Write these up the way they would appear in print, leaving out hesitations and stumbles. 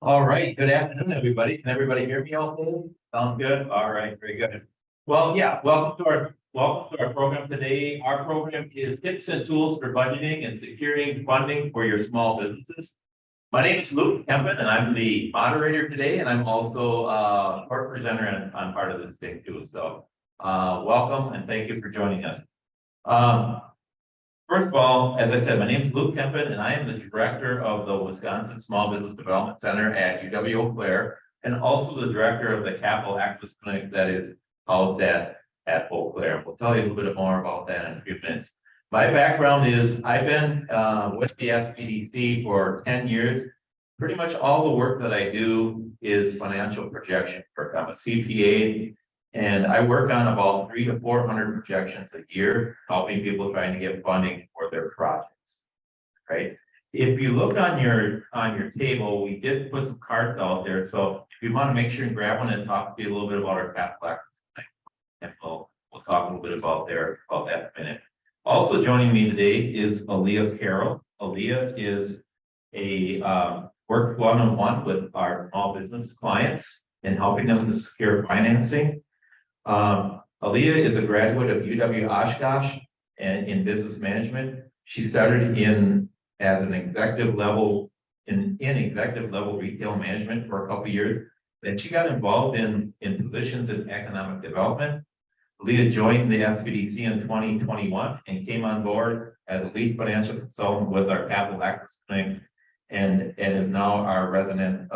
All right, good afternoon, everybody. Can everybody hear me okay? Sound good? All right, very good. Well, yeah, welcome to our program today. Our program is tips and tools for budgeting and securing funding for your small businesses. My name is Luke Kempen, and I'm the moderator today, and I'm also a court presenter on part of this thing too. So welcome and thank you for joining us. First of all, as I said, my name is Luke Kempen, and I am the director of the Wisconsin Small Business Development Center at UW-Eau Claire, and also the director of the Capital Access Clinic that is housed at Eau Claire. We'll tell you a little bit more about that in a few minutes. My background is I've been with the SBDC for 10 years. Pretty much all the work that I do is financial projection work. I'm a CPA. And I work on about 300 to 400 projections a year, helping people trying to get funding for their projects. Right? If you look on your table, we did put some cards out there. So if you want to make sure and grab one and talk to you a little bit about our capital access, and we'll talk a little bit about that in a minute. Also joining me today is Alia Carroll. Alia is a works one-on-one with our small business clients and helping them to secure financing. Alia is a graduate of UW Oshkosh and in business management. She started as an executive level in executive level retail management for a couple of years. Then she got involved in positions in economic development. Alia joined the SBDC in 2021 and came on board as a lead financial consultant with our Capital Access Clinic and is now our resident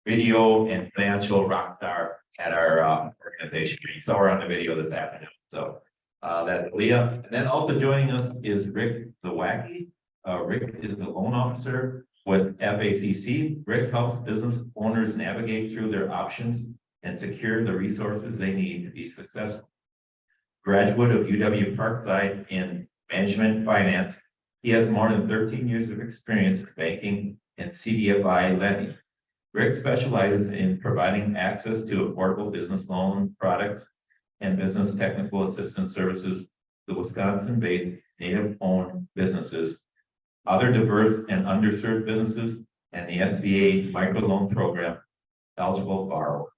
video and financial rock star at our organization. You saw her on the video this afternoon. So that's Leah. And then also joining us is Rick Zawacki. Rick is the loan officer with FACC. Rick helps business owners navigate through their options and secure the resources they need to be successful. Graduate of UW Parkside in management finance. He has more than 13 years of experience in banking and CDFI lending. Rick specializes in providing access to affordable business loan products and business technical assistance services to Wisconsin-based native-owned businesses, other diverse and underserved businesses, and the SBA microloan program eligible borrowers.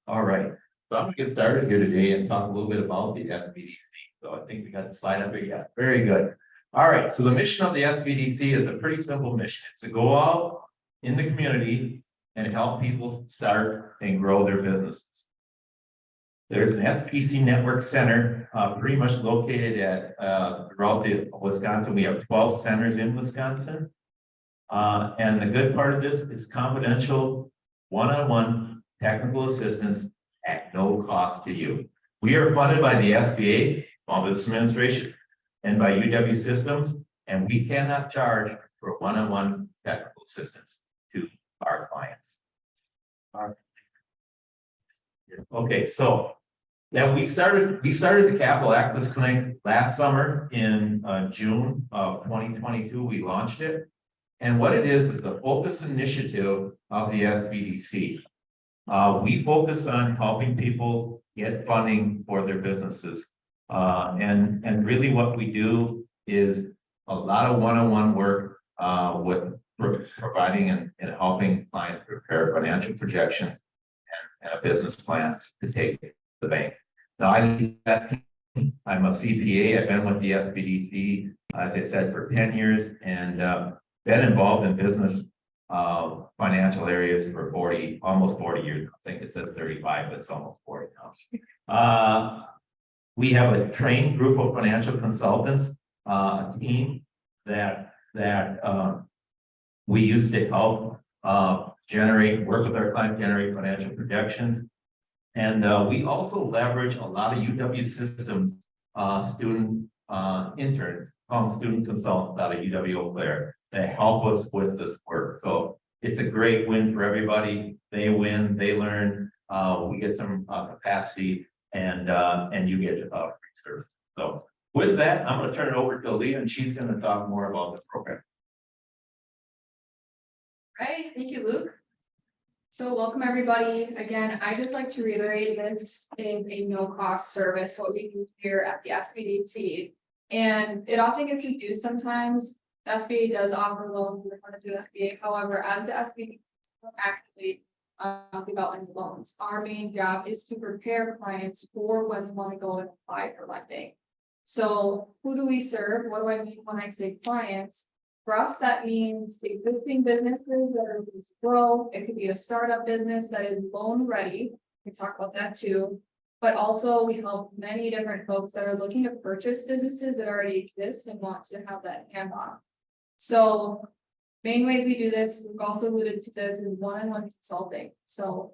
All right, so I'm going to get started here today and talk a little bit about the SBDC. So I think we got the slide up here. Yeah, very good. All right, so the mission of the SBDC is a pretty simple mission. It's to go out in the community and help people start and grow their businesses. There's an SBDC network center pretty much located at throughout Wisconsin. We have 12 centers in Wisconsin. And the good part of this is confidential, one-on-one technical assistance at no cost to you. We are funded by the SBA, Small Business Administration, and by UW Systems, and we cannot charge for one-on-one technical assistance to our clients. Okay, so now we started the Capital Access Clinic last summer in June of 2022. We launched it, and what it is the focus initiative of the SBDC. We focus on helping people get funding for their businesses, and really what we do is a lot of one-on-one work with providing and helping clients prepare financial projections and a business plan to take to the bank. Now, I'm a CPA. I've been with the SBDC, as I said, for 10 years and been involved in business financial areas for almost 40 years. I think it says 35, but it's almost 40 now. We have a trained group of financial consultants, a team that we use to help work with our clients, generate financial projections. And we also leverage a lot of UW Systems student interns, student consultants out of UW-Eau Claire that help us with this work. So it's a great win for everybody. They win, they learn, we get some capacity, and you get free service. So with that, I'm going to turn it over to Leah, and she's going to talk more about the program. Right, thank you, Luke. So welcome everybody. Again, I just like to reiterate this is a no-cost service, what we do here at the SBDC. And it often gets confused sometimes. The SBA does offer loans in front of the SBA. However, as the actually about any loans. Our main job is to prepare clients for when they want to go and apply for lending. So who do we serve? What do I mean when I say clients? For us, that means existing businesses that are looking to grow. It could be a startup business that is loan ready. We talk about that too. But also we help many different folks that are looking to purchase businesses that already exist and want to have that handoff. So main ways we do this, we've also alluded to this, is one-on-one consulting. So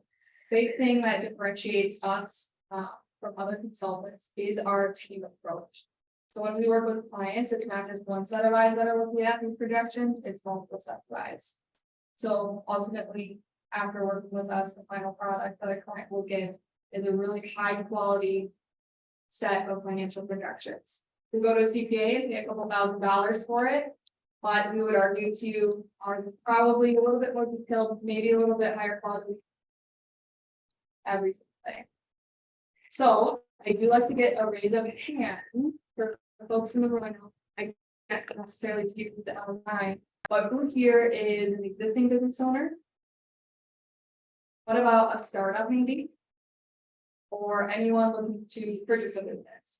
big thing that differentiates us from other consultants is our team approach. So when we work with clients, it's not just one set of eyes that are looking at these projections, it's multiple sets of eyes. So ultimately, after working with us, the final product that a client will get is a really high quality set of financial projections. We go to a CPA and pay a couple $1,000s for it, but we would argue to you are probably a little bit more detailed, maybe a little bit higher quality every single day. So I do like to get a raise of hand for the folks in the room. I know I can't necessarily speak with the outline, but who here is an existing business owner? What about a startup maybe? Or anyone looking to purchase a business?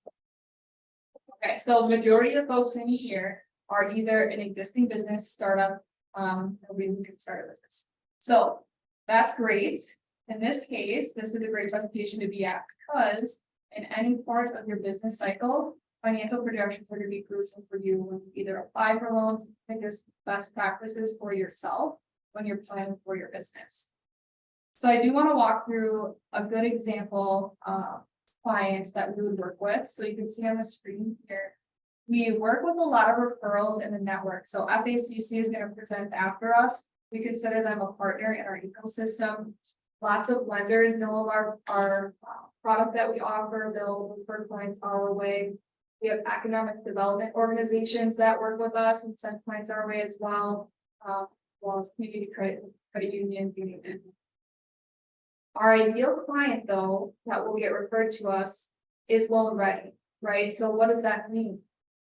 Okay, so majority of folks in here are either an existing business, startup, or we can start a business. So that's great. In this case, this is a great presentation to be at because in any part of your business cycle, financial projections are going to be crucial for you when you either apply for loans, think there's best practices for yourself when you're planning for your business. So I do want to walk through a good example client that we would work with. So you can see on the screen here, we work with a lot of referrals in the network. So FACC is going to present after us. We consider them a partner in our ecosystem. Lots of lenders know of our product that we offer. They'll refer clients our way. We have economic development organizations that work with us and send clients our way as well, as well as community credit unions. Our ideal client, though, that will get referred to us is loan ready, right? So what does that mean?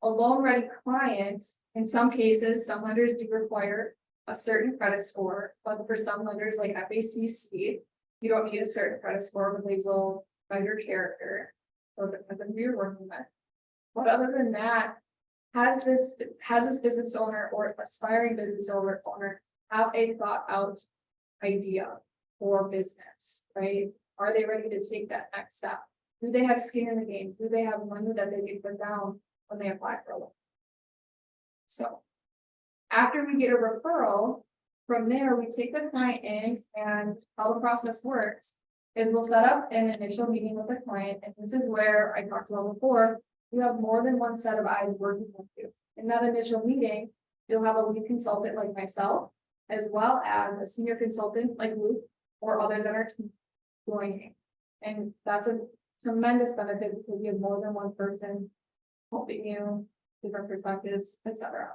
A loan ready client, in some cases, some lenders do require a certain credit score, but for some lenders like FACC, you don't need a certain credit score, but they will by your character. So depends on who you're working with. But other than that, has this business owner or aspiring business owner have a thought out idea for business, right? Are they ready to take that next step? Do they have skin in the game? Do they have money that they can put down when they apply for a loan? So after we get a referral, from there, we take the client in, and how the process works is we'll set up an initial meeting with the client. And this is where I talked about before, you have more than one set of eyes working with you. In that initial meeting, you'll have a lead consultant like myself, as well as a senior consultant like Luke or others that are joining. And that's a tremendous benefit because you have more than one person helping you, different perspectives, etc.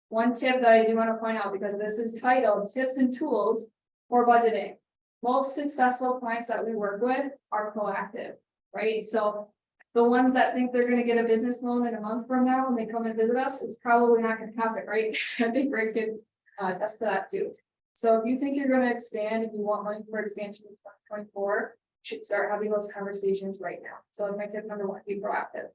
One tip that I do want to point out, because this is titled Tips and Tools for Budgeting. Most successful clients that we work with are proactive, right? So the ones that think they're going to get a business loan in a month from now when they come and visit us, it's probably not going to happen, right? I think Greg could attest to that too. So if you think you're going to expand, if you want money for expansion in 2024, you should start having those conversations right now. So my tip number one, be proactive.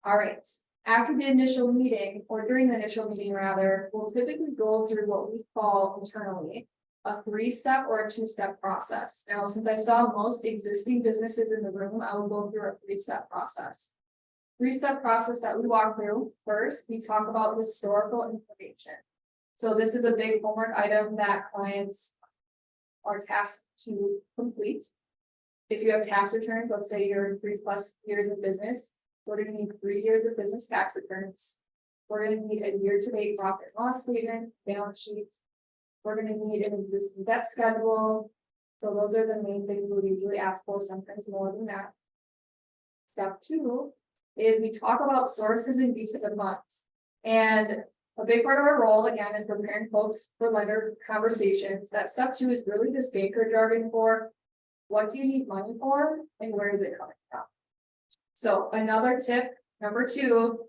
All right. After the initial meeting, or during the initial meeting rather, we'll typically go through what we call internally a 3-step or a 2-step process. Now, since I saw most existing businesses in the room, I will go through a 3-step process. 3-step process that we walk through. First, we talk about historical information. So this is a big homework item that clients are tasked to complete. If you have tax returns, let's say you're 3+ years of business, we're going to need 3 years of business tax returns. We're going to need a year-to-date profit and loss statement, balance sheet. We're going to need an existing debt schedule. So those are the main things we usually ask for, sometimes more than that. Step 2 is we talk about sources and uses of funds. And a big part of our role, again, is preparing folks for lender conversations. That step 2 is really just banker jargon for what do you need money for and where is it coming from? So another tip, number 2,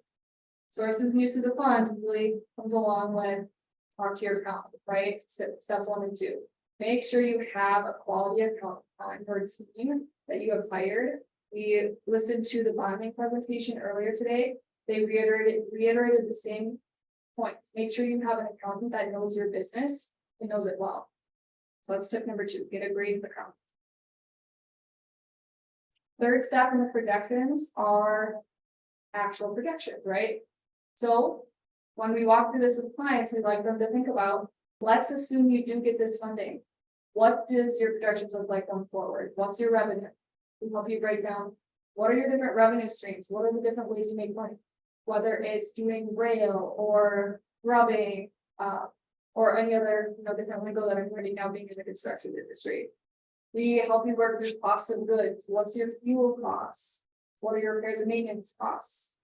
sources and uses of funds really comes along with talk to your accountant, right? Step 1 and 2. Make sure you have a quality accountant on your team that you have hired. We listened to the bonding presentation earlier today. They reiterated the same points. Make sure you have an accountant that knows your business and knows it well. So that's tip number 2, get a great accountant. Third step in the projections are actual projections, right? So when we walk through this with clients, we'd like them to think about, let's assume you do get this funding. What does your projections look like going forward? What's your revenue? We help you break down, what are your different revenue streams? What are the different ways you make money? Whether it's doing rail or rubbing, or any other, different lingo that I'm learning now being in the construction industry. We help you work through costs of goods. What's your fuel costs? What are your repairs and maintenance costs?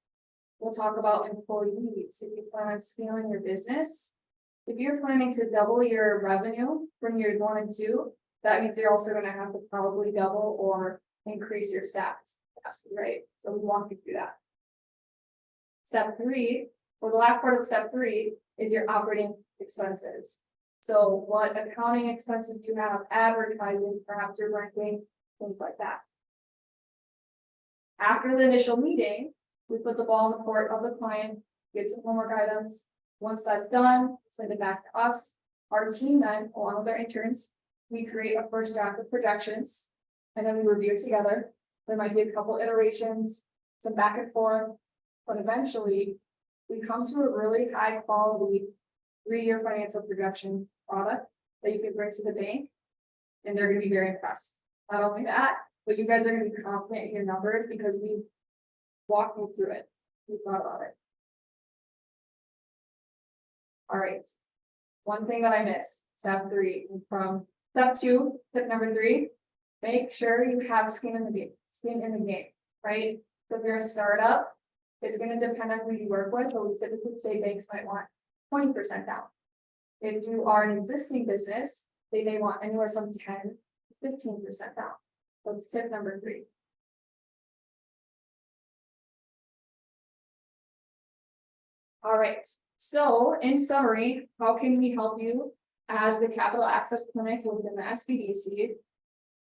We'll talk about employees. If you plan on scaling your business, if you're planning to double your revenue from years 1 and 2, that means you're also going to have to probably double or increase your staff capacity, right? So we walk you through that. Step 3, or the last part of step 3, is your operating expenses. So what accounting expenses do you have, advertising, perhaps your renting, things like that. After the initial meeting, we put the ball in the court of the client, get some homework items. Once that's done, send it back to us. Our team then, along with our interns, we create a first draft of projections, and then we review it together. There might be a couple iterations, some back and forth, but eventually we come to a really high quality 3-year financial projection product that you can bring to the bank, and they're going to be very impressed. Not only that, but you guys are going to be confident in your numbers because we walked you through it. We thought about it. All right. One thing that I missed, step 3 from step 2, tip number 3, make sure you have skin in the game, right? So if you're a startup, it's going to depend on who you work with, but we typically say banks might want 20% down. If you are an existing business, they may want anywhere from 10 to 15% down. That's tip number 3. All right. So in summary, how can we help you as the Capital Access Clinic within the SBDC?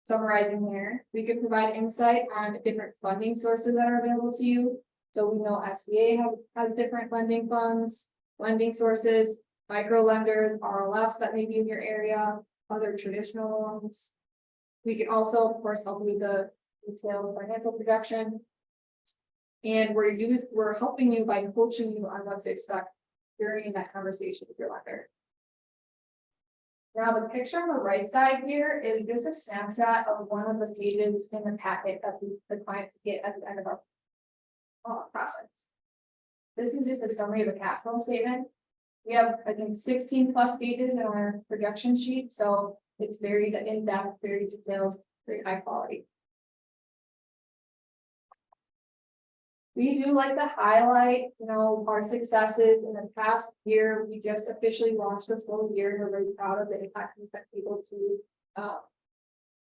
Summarizing here, we can provide insight on different funding sources that are available to you. So we know SBA has different lending funds, lending sources, micro lenders, RLFs that may be in your area, other traditional loans. We can also, of course, help with the detailed financial projection. And we're helping you by coaching you on what to expect during that conversation with your lender. Now, the picture on the right side here is just a snapshot of one of the pages in the packet that the clients get at the end of our process. This is just a summary of the cash flow statement. We have, I think, 16 plus pages in our projection sheet, so it's very in-depth, very detailed, very high quality. We do like to highlight, our successes in the past year. We just officially launched the full year, and we're really proud of the impact we've been able to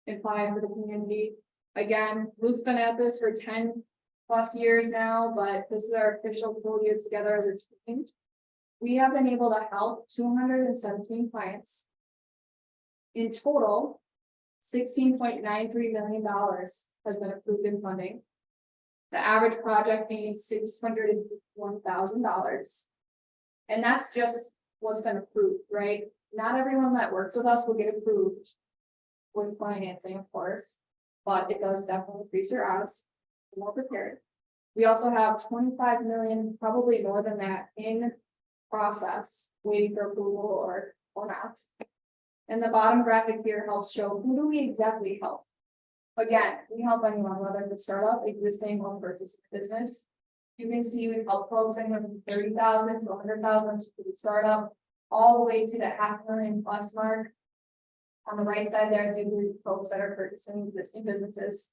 apply for the community. Again, Luke's been at this for 10 plus years now, but this is our official full year together as a team. We have been able to help 217 clients. In total, $16.93 million has been approved in funding. The average project being $601,000. And that's just what's been approved, right? Not everyone that works with us will get approved with financing, of course, but it does definitely increase your odds. More prepared. We also have 25 million, probably more than that, in process, waiting for approval or not. And the bottom graphic here helps show who do we exactly help. Again, we help anyone, whether it's a startup, existing, or purchase business. You can see we help folks anywhere from 30,000 to 100,000 to the startup, all the way to the $500,000 plus mark. On the right side there is usually folks that are purchasing existing businesses.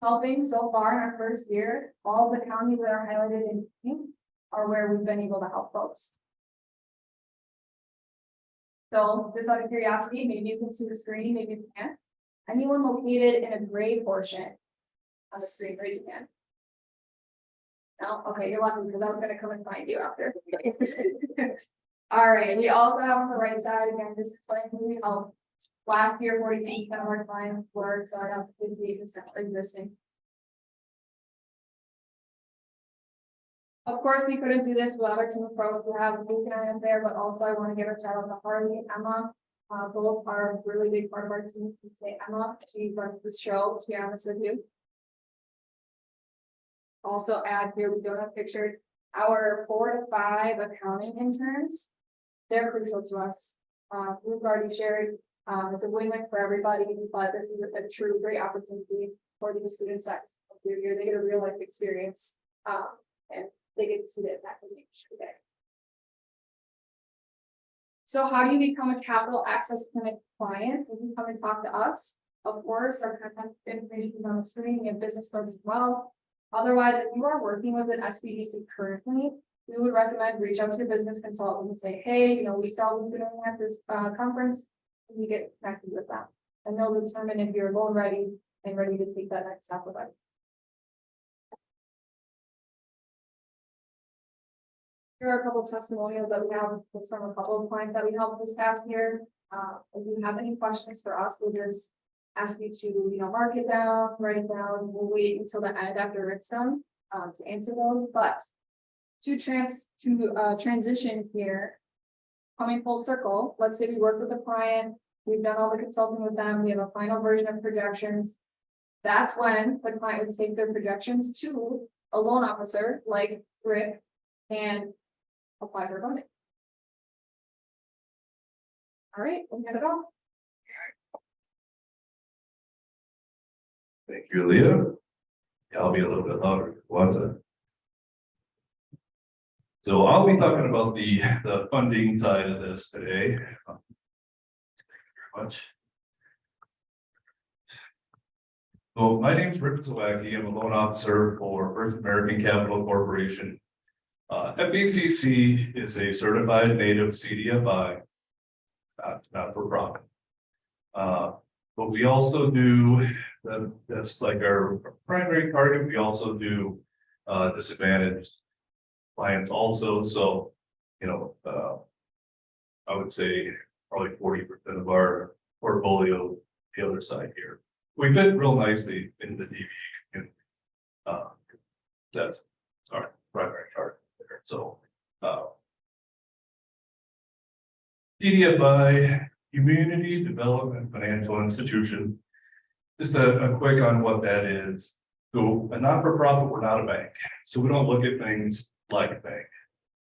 Helping so far in our first year, all the counties that are highlighted in pink are where we've been able to help folks. So just out of curiosity, maybe you can see the screen, maybe you can't. Anyone located in a gray portion on the screen, raise your hand. No, okay, you're lucky because I was gonna come and find you after. All right, we also have on the right side, again, this is like we help. Last year, 40% of our clients were, so I have 58% existing. Of course, we couldn't do this without our team approach. We have Luke and I in there, but also I want to give a shout out to Harley and Emma. Both are a really big part of our team. Say Emma, she runs the show, to be honest with you. Also add here, we don't have pictured our 4 to 5 accounting interns. They're crucial to us. We've already shared, it's a win-win for everybody, but this is a true great opportunity for these students that here. They get a real life experience, and they get to see the impact of the industry there. So how do you become a capital access clinic client? You can come and talk to us. Of course, our contact information is on the screen and business cards as well. Otherwise, if you are working with an SBDC currently, we would recommend reach out to your business consultant and say, hey, you know, we saw you doing at this conference, and we get connected with them. And they'll determine if you're loan ready and ready to take that next step with us. Here are a couple of testimonials that we have from a couple of clients that we helped this past year. If you have any questions for us, we'll just ask you to, mark it down, write it down. We'll wait until the end after Rick's done to answer those. But to transition here, coming full circle, let's say we work with a client, we've done all the consulting with them, we have a final version of projections. That's when the client would take their projections to a loan officer like Rick and apply for funding. All right, we'll get it all. Thank you, Leah. Yeah, I'll be a little bit louder. So I'll be talking about the funding side of this today. Thank you very much. So my name is Rick Zawacki. I'm a loan officer for First American Capital Corporation. FACC is a certified native CDFI, not for profit. But we also do, that's like our primary target. We also do disadvantaged clients also. So, I would say probably 40% of our portfolio, the other side here. We fit real nicely in the DV community. That's our primary target there. So, CDFI, Community Development Financial Institution. Just a quick on what that is. So a not-for-profit, we're not a bank. So we don't look at things like a bank.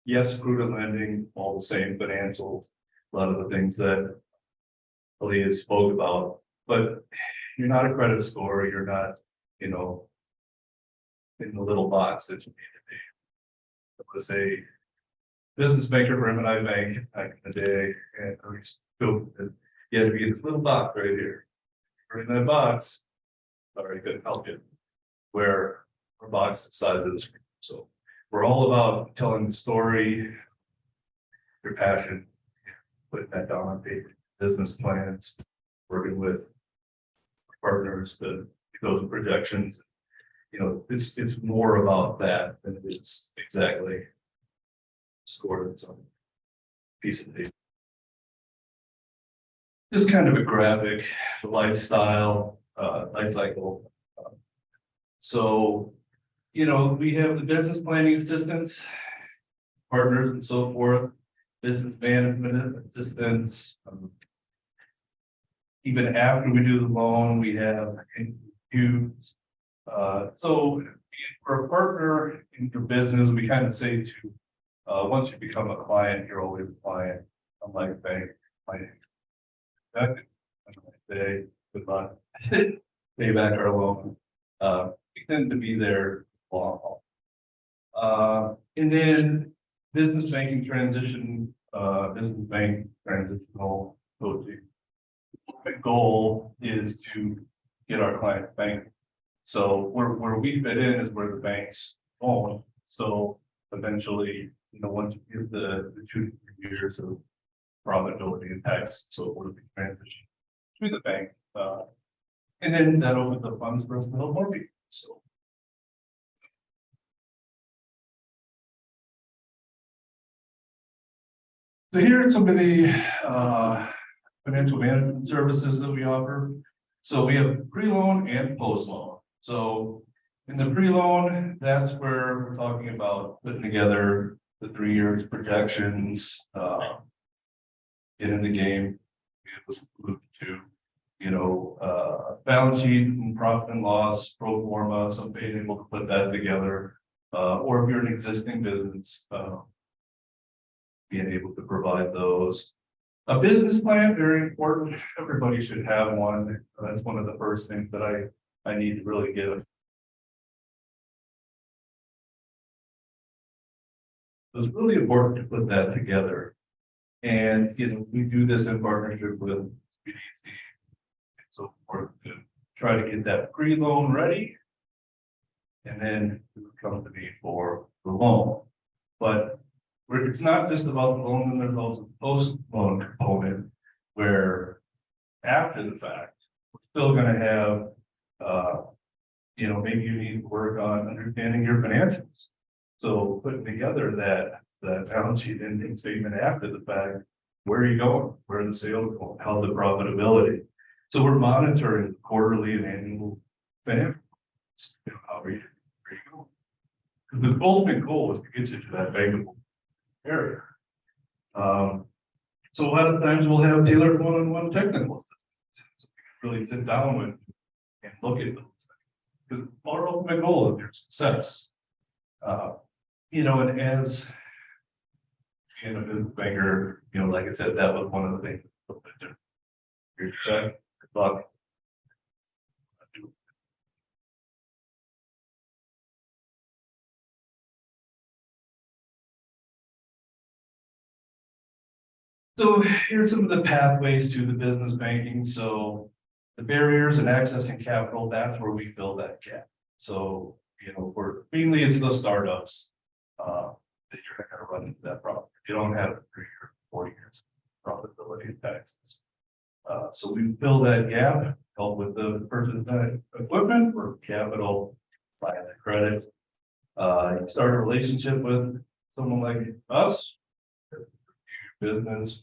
Yes, prudent lending, all the same financials, a lot of the things that Alia spoke about, but you're not a credit score, you're not, in the little box that you need to be. I was a business banker for M&I Bank back in the day, and I used to you had to be in this little box right here. Or in that box, sorry, I couldn't help you, where our box the size of the screen. So we're all about telling the story, your passion, putting that down on paper, business plans, working with partners to those projections. It's more about that than it is exactly scored on a piece of paper. Just kind of a graphic, lifestyle, life cycle. So, we have the business planning assistants, partners and so forth, business management assistants. Even after we do the loan, we have interviews. So for a partner in your business, we kind of say to, once you become a client, you're always a client. Unlike a bank, day, good luck, pay back our loan. We tend to be there long haul. And then business banking transition, business bank transitional coaching. The goal is to get our clients banking. So where we fit in is where the banks won't. So eventually, once you get the 2 to 3 years of profitability and tax, so we're the transition to the bank. And then that opens up funds for us to help more people. So So here are some of the financial management services that we offer. So we have pre-loan and post-loan. So in the pre-loan, that's where we're talking about putting together the 3 years projections, get in the game. It was moved to, balance sheet and profit and loss, pro forma, so being able to put that together. Or if you're an existing business, being able to provide those. A business plan, very important. Everybody should have one. That's one of the first things that I need to really get. So it's really important to put that together. And, we do this in partnership with CDFI. It's so important to try to get that pre-loan ready. And then come to me for the loan. But it's not just about the loan, and there's also the post-loan component where after the fact, we're still gonna have, maybe you need to work on understanding your financials. So putting together that balance sheet income statement after the fact, where are you going? Where are the sales going? How's the profitability? So we're monitoring quarterly and annual financials. How are you going? Because the ultimate goal is to get you to that bankable area. So a lot of times we'll have tailored one-on-one technical assistance. So we can really sit down with and look at those things. Because our ultimate goal is your success. And as being a business banker, like I said, that was one of the things. Your check, good luck. So here's some of the pathways to the business banking. So the barriers and accessing capital, that's where we fill that gap. So, mainly it's the startups that you're going to run into that problem. You don't have 3 or 4 years profitability and taxes. So we fill that gap, help with the purchase of equipment or capital, lines of credit. You start a relationship with someone like us, business,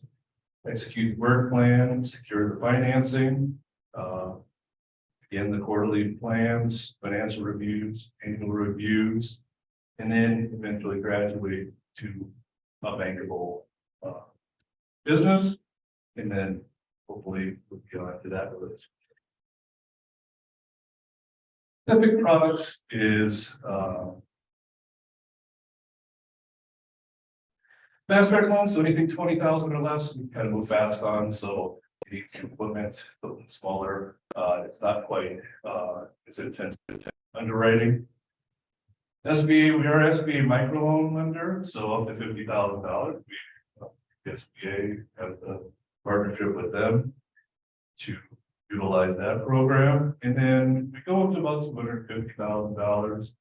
execute the work plan, secure the financing, again, the quarterly plans, financial reviews, annual reviews, and then eventually graduate to a bankable business, and then hopefully we'll go into that relationship. Epic Products is fast track loans, so anything 20,000 or less, we kind of move fast on. So the equipment, a little smaller, it's not quite it's intense underwriting. SBA, we are SBA microloan lender, so up to $50,000. SBA has a partnership with them to utilize that program, and then we go up to about $250,000.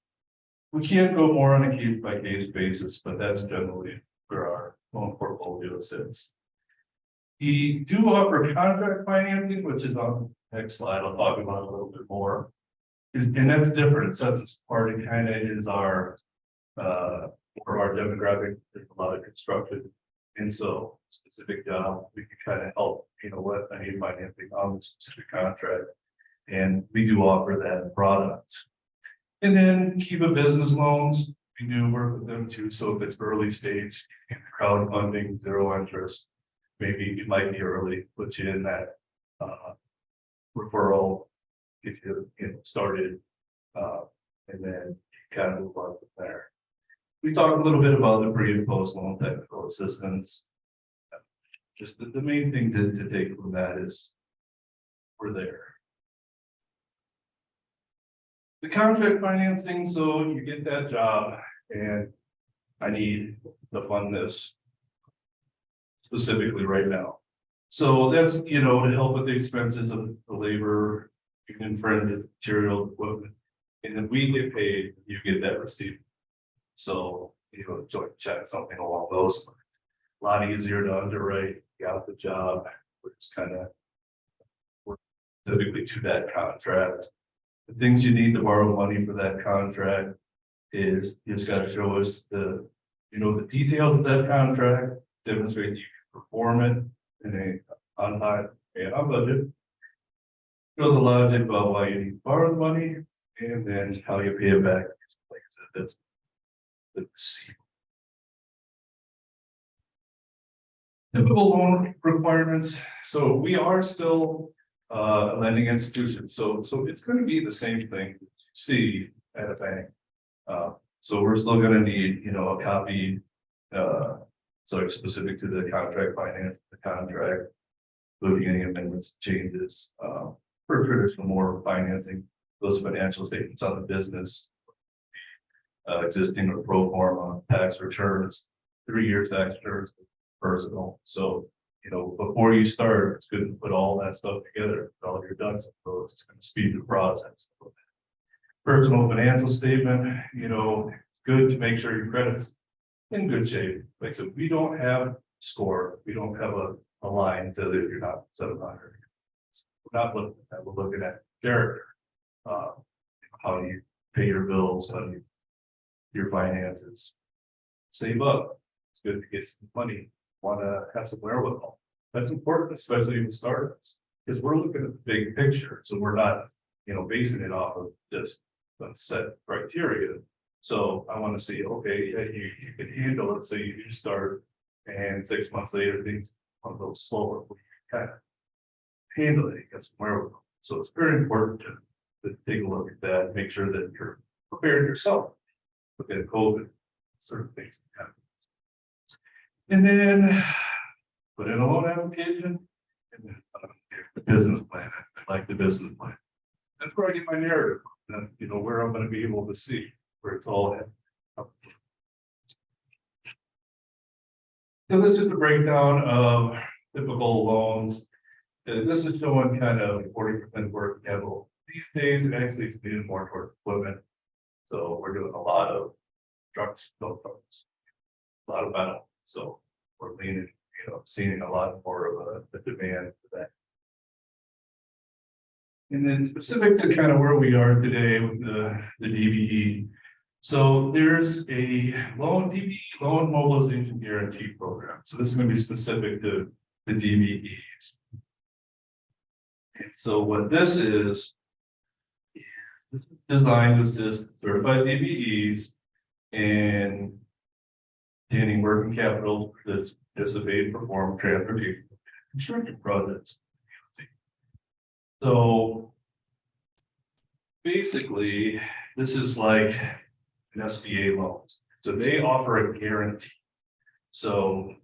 We can't go more on a case-by-case basis, but that's generally where our loan portfolio sits. We do offer contract financing, which is on the next slide. I'll talk about a little bit more. And that's different. It sets us apart. It kind of is our for our demographic. There's a lot of construction, and so specific job we can kind of help. What I need financing on the specific contract, and we do offer that product. And then Kiva business loans. We do work with them too. So if it's early stage, crowdfunding, zero interest, maybe it might be early, put you in that referral, get you started, and then kind of move on from there. We talked a little bit about the pre and post loan technical assistance. Just the main thing to take from that is we're there. The contract financing, so you get that job and I need to fund this specifically right now. So that's, to help with the expenses of the labor, union friendly material, equipment, and then we get paid, you get that receipt. So, joint check, something along those lines. A lot easier to underwrite, got the job, we're just kind of work specifically to that contract. The things you need to borrow money for that contract is you just got to show us the details of that contract, demonstrate you perform it in a on time and on budget. Shows a lot about why you need to borrow the money and then how you pay it back. Like I said, that's typical loan requirements. So we are still a lending institution. So it's going to be the same thing that you see at a bank. So we're still going to need, a copy. So specific to the contract finance, the contract, including any amendments, changes, for traditional more financing, those financial statements on the business, existing or pro forma tax returns, 3 years extra personal. So, before you start, it's good to put all that stuff together, put all your ducks in a row. It's going to speed the process. Personal financial statement, good to make sure your credit's in good shape. Like I said, we don't have score, we don't have a line so that you're not 700. We're not looking at that, we're looking at character. How do you pay your bills, how do you your finances, save up. It's good to get some money, want to have some wherewithal. That's important, especially in startups, because we're looking at the big picture. So we're not, basing it off of just a set criteria. So I want to see, okay, yeah, you can handle it. So you do start, and 6 months later, things a little slower. You kind of handle it, you got some wherewithal. So it's very important to take a look at that, make sure that you're prepared yourself. Look at COVID, certain things. And then put in a loan application, and then the business plan. I like the business plan. That's where I get my narrative. Then where I'm going to be able to see where it's all at. So this is just a breakdown of typical loans. This is showing kind of 40% working capital. These days, actually, it's needed more towards equipment. So we're doing a lot of trucks, a lot of metal. So we're leaning, seeing a lot more of a demand for that. And then specific to kind of where we are today with the DBE. So there's a DBE loan mobilization guarantee program. So this is going to be specific to the DBEs. And so what this is designed to assist certified DBEs in obtaining working capital to participate, perform transportation construction projects. So basically, this is like an SBA loans. So they offer a guarantee. So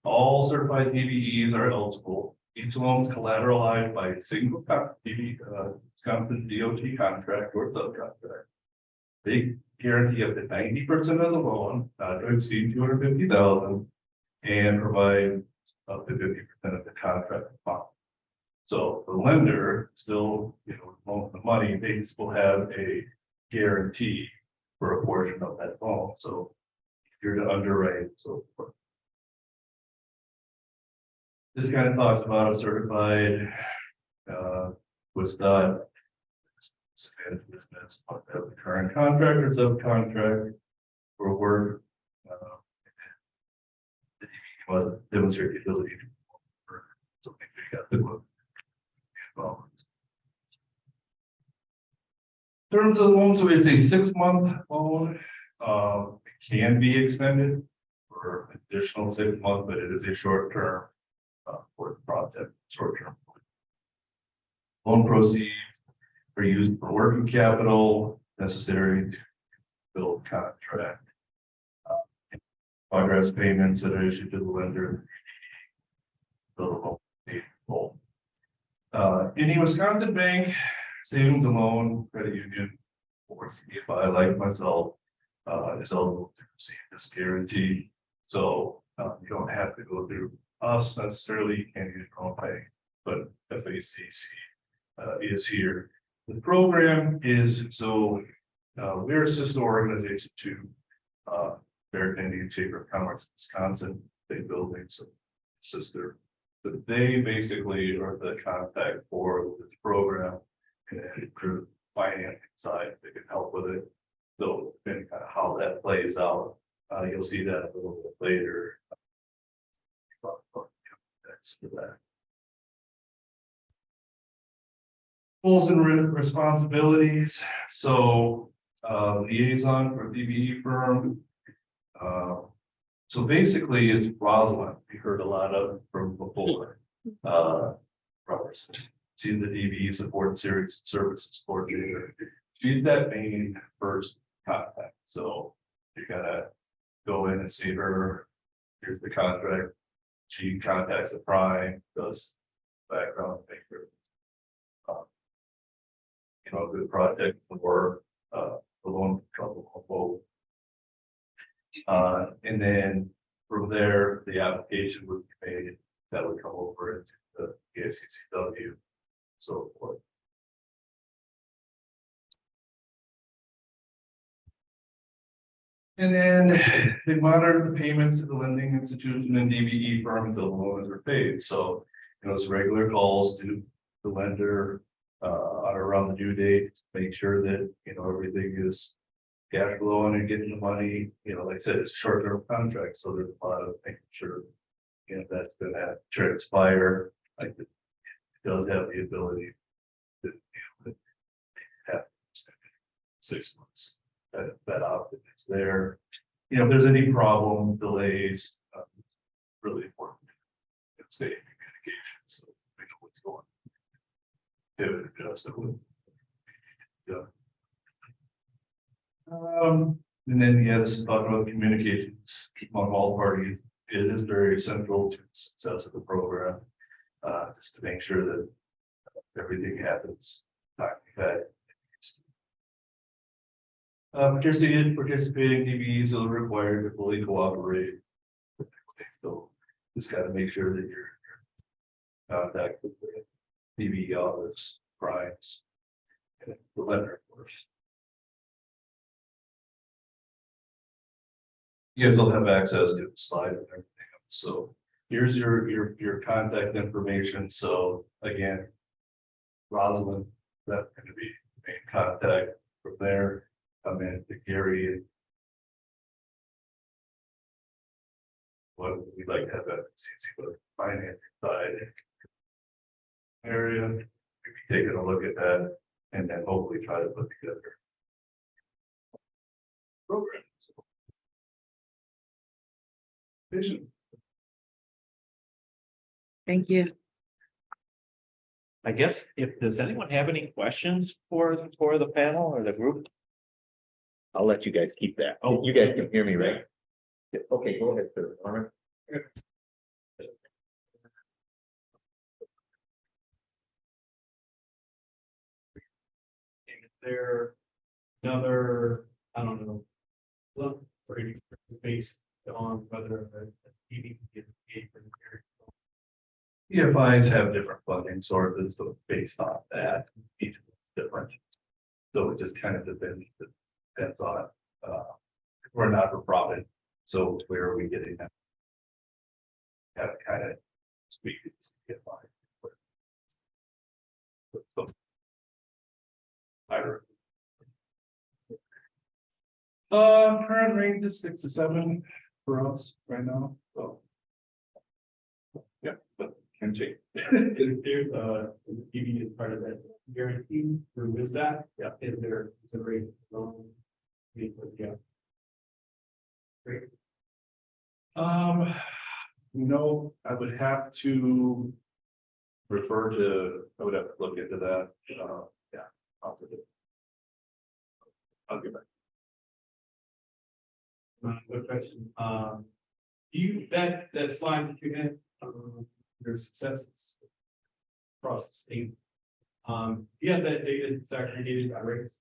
all certified DBEs are eligible. Each loan is collateralized by a single Wisconsin DOT contract or subcontract. They guarantee up to 90% of the loan, not to exceed $250,000, and provide up to 50% of the contract amount. So the lender still, loans the money, they still have a guarantee for a portion of that loan. So you're to underwrite, so forth. This kind of talks about a certified WisDOT Disadvantaged Business, the current contract or subcontract for work. The DBE wasn't demonstrate the ability to work something you got the equipment. In terms of the loan, so it's a 6-month loan. It can be extended for an additional 6 months, but it is a short term for the project, short term. Loan proceeds are used for working capital necessary to build contract. Progress payments that are issued to the lender. Any Wisconsin bank, savings and loan, credit union, or CDFI like myself, is eligible to receive this guarantee. So you don't have to go through us necessarily, you can't use your own bank, but FACC is here. The program is so we're a sister organization to American Indian Chamber of Commerce, Wisconsin, they building some sister. But they basically are the contact for this program and improve financing side. They can help with it. So depending on how that plays out, you'll see that a little bit later. requirements for that. Roles and responsibilities, so liaison for DBE firm. So basically it's Rosalind, we heard a lot of from before. Robertson. She's the DBE support series services coordinator. She's that main first contact, so you gotta go in and see her. Here's the contract. She contacts the prime, does background, make sure the project for the loan trouble. And then from there, the application would be made, that would come over into the ACCW, so forth. And then they monitor the payments to the lending institution and DBE firm until the loans are paid. So, it's regular calls to the lender on or around the due date, to make sure that, everything is cash flowing and getting the money. Like I said, it's a short-term contract, so there's a lot of making sure, that's gonna transpire. Like it does have the ability to have 6 months. That option is there. If there's any problem, delays, really important. Stay in communication, so we know what's going on. Pivot, adjust it with. Yeah. And then this is talking about communications among all parties. It is very central to the success of the program. Just to make sure that everything happens. Participating DBEs are required to fully cooperate. So just got to make sure that you're contact with the DBE office, primes, and the lender, of course. You guys will have access to the slide and everything else. So here's your contact information. So again, Rosalind, that's going to be main contact. From there, come in to Gary and what we'd like to have that financing side area. Maybe taking a look at that and then hopefully try to put together programs. Vision. Thank you. I guess does anyone have any questions for the panel or the group? I'll let you guys keep that. Oh, you guys can hear me, right? Yeah, okay, go ahead, sir. All right. Is there another, I don't know, look for any space on whether a TV gets paid for the period? CDFIs have different funding sources, so based on that, each is different. So it just kind of depends on, we're not for profit, so where are we getting that? Have kind of speak to CDFI. So, current range is 6 to 7 for us right now, so. Yeah, but can change. There's TV is part of that guarantee through WisDOT. Yeah. Is there a rate loan? Yeah. Great. No, I would have to refer to, I would have to look into that. Yeah, I'll do it. I'll get back. Good question. That slide that you had, your successes across the state. You have that data that's aggregated by rates.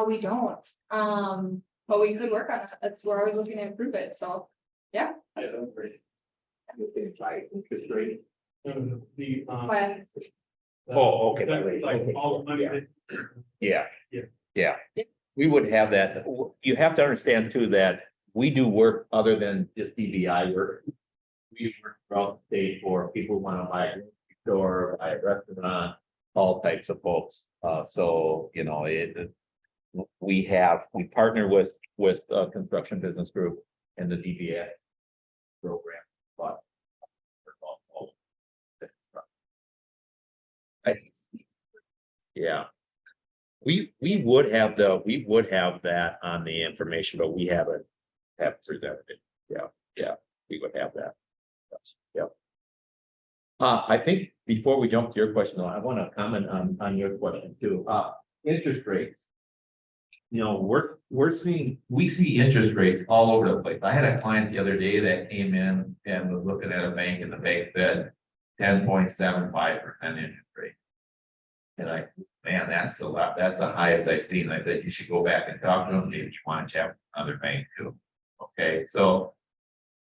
We don't, but we could work on it. That's where I was looking to improve it, so, yeah. I don't agree. Interest rate. No, the, But Oh, okay. Like all the money that. Yeah. Yeah. Yeah. We would have that. You have to understand too, that we do work other than just DBI work. We work throughout the state for people who want to buy a grocery store, buy a restaurant, all types of folks. So, we partner with Construction Business Group and the DBA program, but all Yeah. We would have that on the information, but we haven't presented it. Yeah, we would have that. Yeah. I think before we jump to your question, though, I want to comment on your question too. Interest rates. You know, We see interest rates all over the place. I had a client the other day that came in and was looking at a bank, and the bank said 10.75% interest rate. And man, that's a lot. That's the highest I've seen. I said, you should go back and talk to them, maybe you want to have another bank too. Okay, so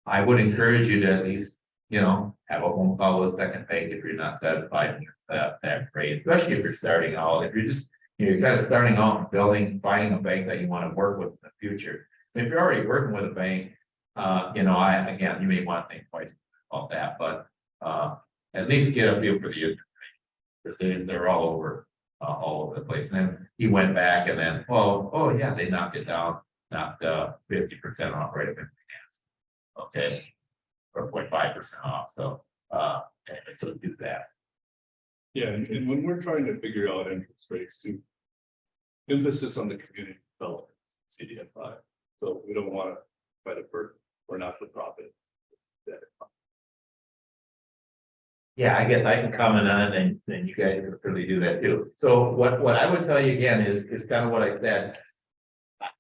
I would encourage you to at least, have a phone call with a second bank if you're not satisfied with that rate, especially if you're starting out. If you're just, you're kind of starting out and finding a bank that you want to work with in the future. If you're already working with a bank, you may want to think twice about that, but at least get a feel for the interest rate, because they're all over the place. And then he went back and then, oh yeah, they knocked it down, knocked 50% off right up in the hands. Okay, or 0.5% off. So do that. Yeah, and when we're trying to figure out interest rates too, emphasis on the community development, CDFI. So we don't want to try to burden or not for profit. Yeah, I guess I can comment on it, and you guys can really do that too. So what I would tell you again is kind of what I said.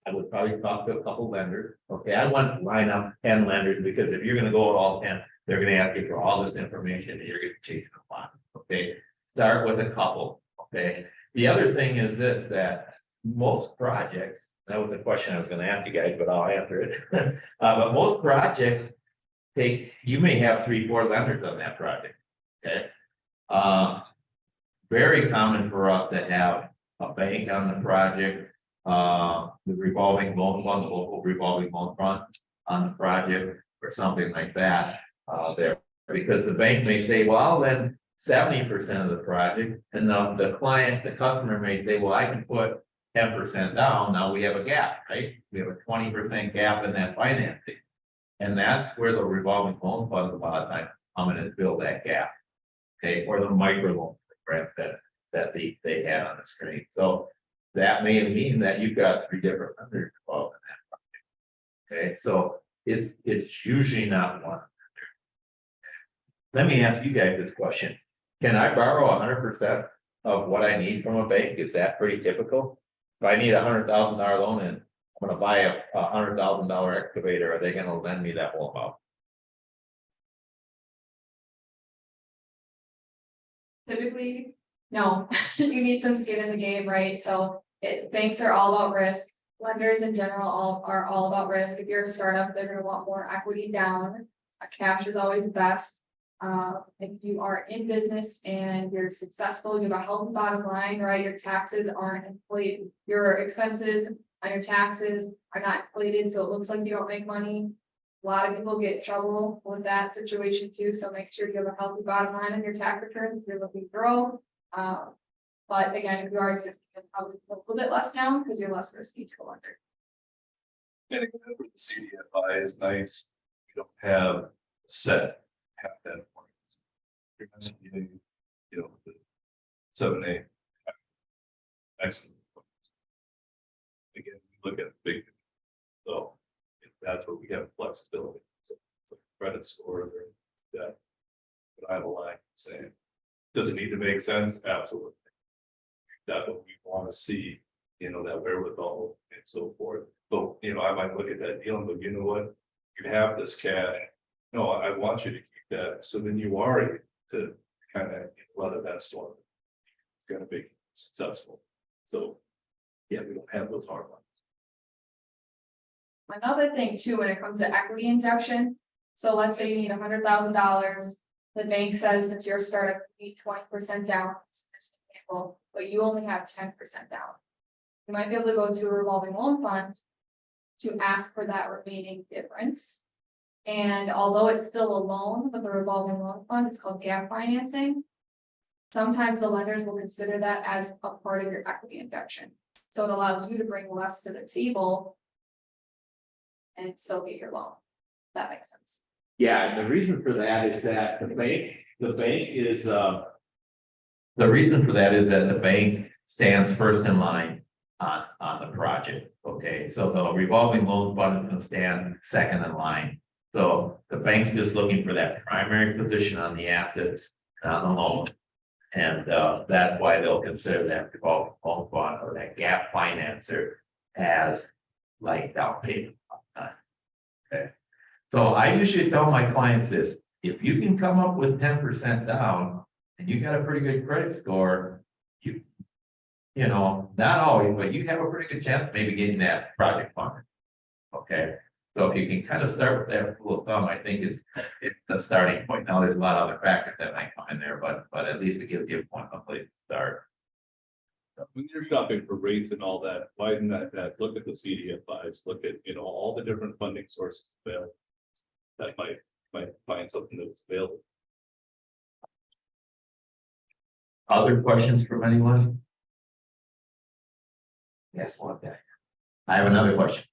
I would probably talk to a couple lenders. Okay, I want to line up 10 lenders, because if you're going to go with all 10, they're going to ask you for all this information and you're going to chase a lot. Okay, start with a couple. Okay, the other thing is this, that most projects, that was a question I was going to ask you guys, but I'll answer it. But most projects you may have 3-4 lenders on that project. Okay, very common for us to have a bank on the project, the revolving loan fund, the local revolving loan fund on the project, or something like that. There, because the bank may say, well, I'll lend 70% of the project, and the customer may say, well, I can put 10% down. Now we have a gap, right? We have a 20% gap in that financing, and that's where the revolving loan fund a lot of times come in and fill that gap. Okay, or the micro loan program that they had on the screen. So that may mean that you've got 3 different lenders involved in that project. Okay, so it's usually not one. Let me ask you guys this question. Can I borrow 100% of what I need from a bank? Is that pretty typical? If I need $100,000 loan and I'm going to buy a $100,000 excavator, are they going to lend me that whole amount? Typically, no, you need some skin in the game, right? So banks are all about risk. Lenders in general are all about risk. If you're a startup, they're going to want more equity down. Cash is always best. If you are in business and you're successful, you have a healthy bottom line, right? Your taxes aren't inflated. Your expenses on your taxes are not inflated, so it looks like you don't make money. A lot of people get in trouble with that situation too. So make sure you have a healthy bottom line on your tax returns if you're looking to grow. But again, if you are existing, then probably a little bit less down because you're less risky to go under. And again, the CDFI is nice. You don't have set half that. You're not getting, the 7-8. Excellent. Again, we look at the big. So if that's where we have flexibility. So credit score that. But I have a line saying, does it need to make sense? Absolutely. That's what we want to see, that wherewithal and so forth. But, I might look at that deal and go, you know what? You have this cash. No, I want you to keep that. So then you are able to kind of weather that storm. It's going to be successful. So, yeah, we don't have those hard ones. Another thing too, when it comes to equity injection. So let's say you need $100,000. The bank says since you're a startup, you need 20% down, but you only have 10% down. You might be able to go to a revolving loan fund to ask for that remaining difference. And although it's still a loan with a revolving loan fund, it's called gap financing. Sometimes the lenders will consider that as a part of your equity injection. So it allows you to bring less to the table and still get your loan. That makes sense. Yeah, and the reason for that is that the bank is The reason for that is that the bank stands first in line on the project, okay? So the revolving loan fund is gonna stand second in line. So the bank's just looking for that primary position on the assets, not the loan. And that's why they'll consider that revolving loan fund or that gap financer as like down payment. Okay. So I usually tell my clients this, if you can come up with 10% down and you got a pretty good credit score, you know, not always, but you have a pretty good chance of maybe getting that project funded. Okay, so if you can kind of start with that rule of thumb, I think it's the starting point. Now, there's a lot of other factors that might come in there, but at least it gives you a place to start. When you're shopping for rates and all that, why isn't that, look at the CDFIs, look at, you know, all the different funding sources available. That might find something that's available. Other questions from anyone? Yes, one day. I have another question.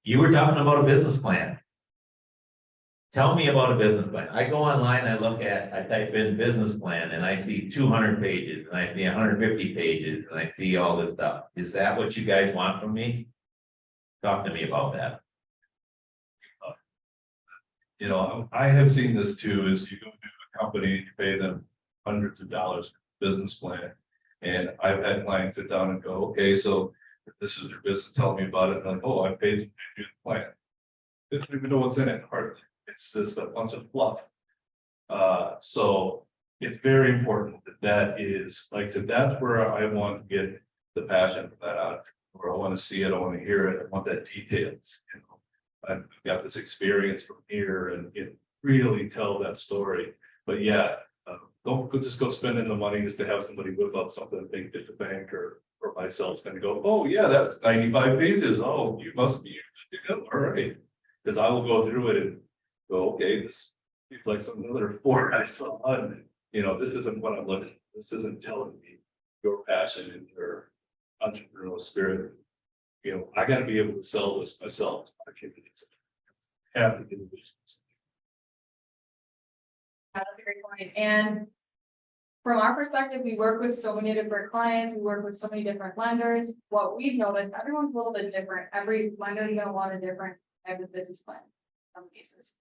You were talking about a business plan. Tell me about a business plan. I go online, I type in business plan and I see 200 pages and I see 150 pages and I see all this stuff. Is that what you guys want from me? Talk to me about that. You know, I have seen this too, is you go to a company, you pay them hundreds of dollars for a business plan. And I've had clients sit down and go, okay, so this is your business, tell me about it. And I'm like, oh, I paid them to do the plan. They don't even know what's in it, hardly. It's just a bunch of fluff. So it's very important that is, like I said, that's where I want to get the passion for that out, where I want to see it, I want to hear it, I want that details, you know. I've got this experience from here and it really tell that story. But yeah, don't just go spending the money just to have somebody whip up something big at the bank or myself's gonna go, oh yeah, that's 95 pages. Oh, you must be all right. Because I will go through it and go, okay, this seems like some other four I saw, and you know, this isn't what I'm looking for. This isn't telling me your passion and your entrepreneurial spirit. You know, I gotta be able to sell this myself to my communities. Have to get a business. That's a great point. And from our perspective, we work with so many different clients, we work with so many different lenders. What we've noticed, everyone's a little bit different. Every lender is gonna want a different type of business plan in some cases.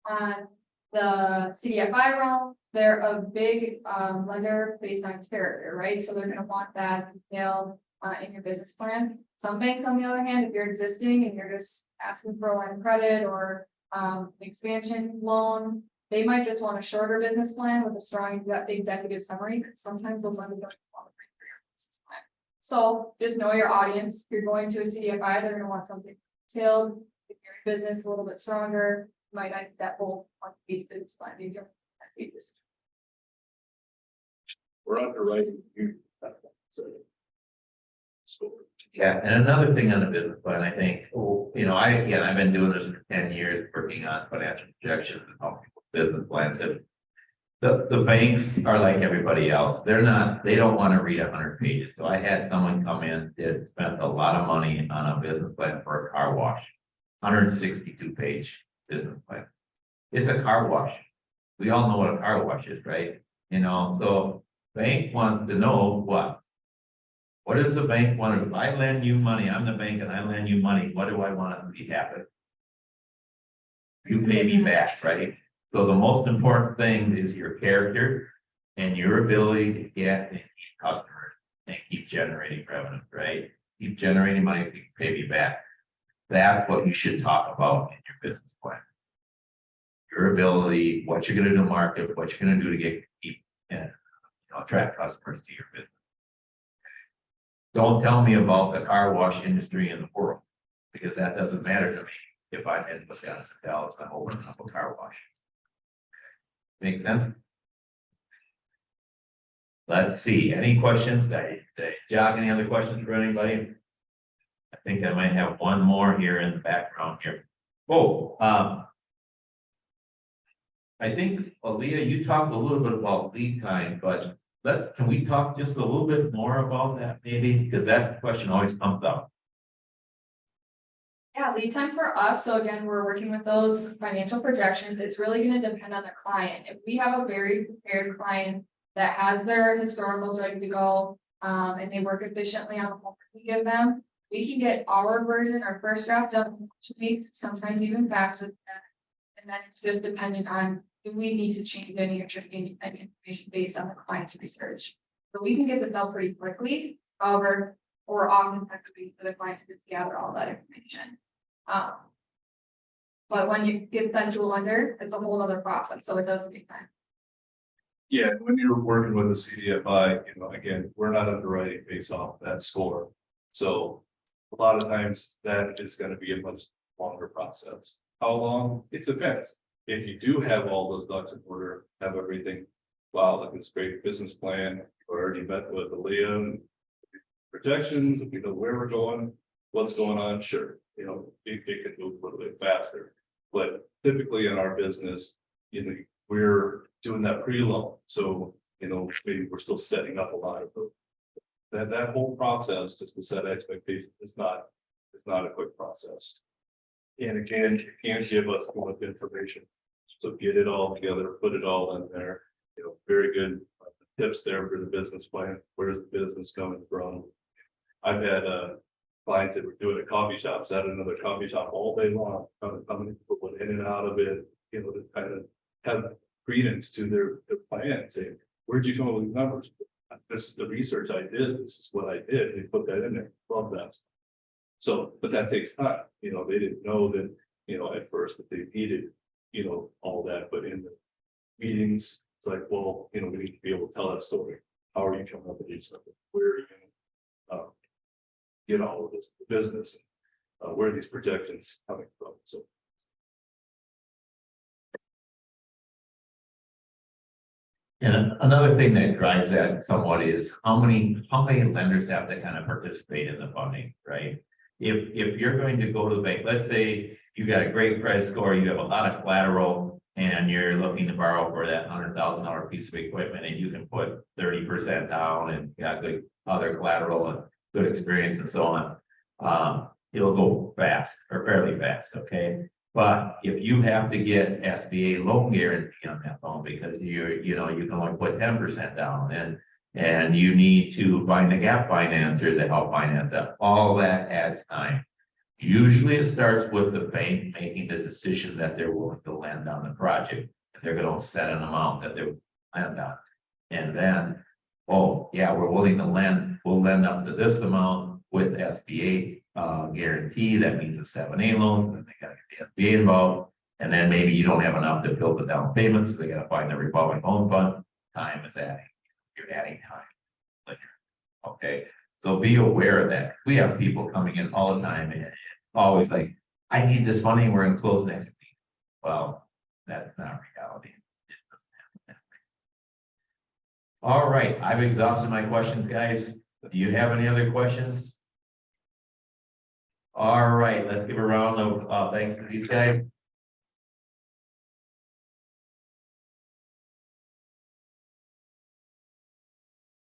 On the CDFI realm, they're a big lender based on character, right? So they're gonna want that detailed in your business plan. Some banks, on the other hand, if you're existing and you're just asking for a line of credit or an expansion loan, they might just want a shorter business plan with a strong executive summary, because sometimes those lenders don't want to bring for your business plan. So just know your audience. If you're going to a CDFI, they're gonna want something detailed. If your business is a little bit stronger, you might not get that whole one-page business plan. Maybe pages. We're underwriting you. Yeah, and another thing on the business plan, I think, you know, I've been doing this for 10 years, working on financial projections and how people business plans. And the banks are like everybody else. They don't want to read 100 pages. So I had someone come in that spent a lot of money on a business plan for a car wash, 162-page business plan. It's a car wash. We all know what a car wash is, right? You know, so bank wants to know what does the bank want to do? If I lend you money, I'm the bank and I lend you money, what do I want it to be happen? You pay me back, right? So the most important thing is your character and your ability to get and keep customers and keep generating revenue, right? Keep generating money so you can pay me back. That's what you should talk about in your business plan. Your ability, what you're going to do to market, what you're going to do to keep and attract customers to your business. Don't tell me about the car wash industry in the world, because that doesn't matter to me if I'm in Wisconsin, Dallas, I'm opening up a car wash. Make sense? Let's see, any questions? Jock, any other questions for anybody? I think I might have one more here in the background here. Oh, I think, Alia, you talked a little bit about lead time, but can we talk just a little bit more about that maybe? Because that question always comes up. Yeah, lead time for us. So again, we're working with those financial projections. It's really going to depend on the client. If we have a very prepared client that has their historicals ready to go, And they work efficiently on the homework we give them. We can get our version, our first draft done in 2 weeks, sometimes even faster than that. And then it's just dependent on, do we need to change any information based on the client's research? So we can get this out pretty quickly, however, or often have to be for the client to just gather all that information. But when you get that to a lender, it's a whole other process, so it does take time. Yeah, when you're working with a CDFI, again, we're not underwriting based off that score. So a lot of times that is going to be a much longer process. How long? It depends. If you do have all those ducks in order, have everything, wow, like this great business plan, or already met with the Liaison, projections, if we know where we're going, what's going on, sure, it could move a little bit faster. But typically in our business, we're doing that pre-loan, so maybe we're still setting up a lot of those. That whole process, just to set expectations, it's not a quick process. And again, you can't give us too much information. So get it all together, put it all in there, very good tips there for the business plan. Where's the business coming from? I've had clients that were doing a coffee shop, at another coffee shop all day long, coming people in and out of it, to kind of have credence to their plan, saying, where'd you come up with these numbers? This is the research I did, this is what I did, they put that in there, love that. So, but that takes time, they didn't know that, at first that they needed, all that, but in the meetings, it's like, well, we need to be able to tell that story. How are you coming up with these numbers? Where are you gonna get all of this, the business, where are these projections coming from? So. And another thing that drives that somewhat is how many lenders have to kind of participate in the funding, right? If you're going to go to the bank, let's say you got a great credit score, you have a lot of collateral, and you're looking to borrow for that $100,000 piece of equipment, and you can put 30% down and got good other collateral and good experience and so on. It'll go fast or fairly fast, okay? But if you have to get SBA loan guarantee on that loan because you can only put 10% down and you need to find a gap financer to help finance that, all that adds time. Usually it starts with the bank making the decision that they're willing to lend on the project. They're going to set an amount that they will lend on. And then, oh yeah, we're willing to lend, we'll lend up to this amount with SBA guarantee. That means the 7A loans, and they got to get the SBA involved. And then maybe you don't have enough to build the down payments, so they got to find the revolving loan fund. Time is adding. You're adding time. Okay, so be aware of that. We have people coming in all the time and always like, I need this money, we're going to close next week. Well, that's not reality. All right, I've exhausted my questions, guys. Do you have any other questions? All right, let's give a round of thanks to these guys.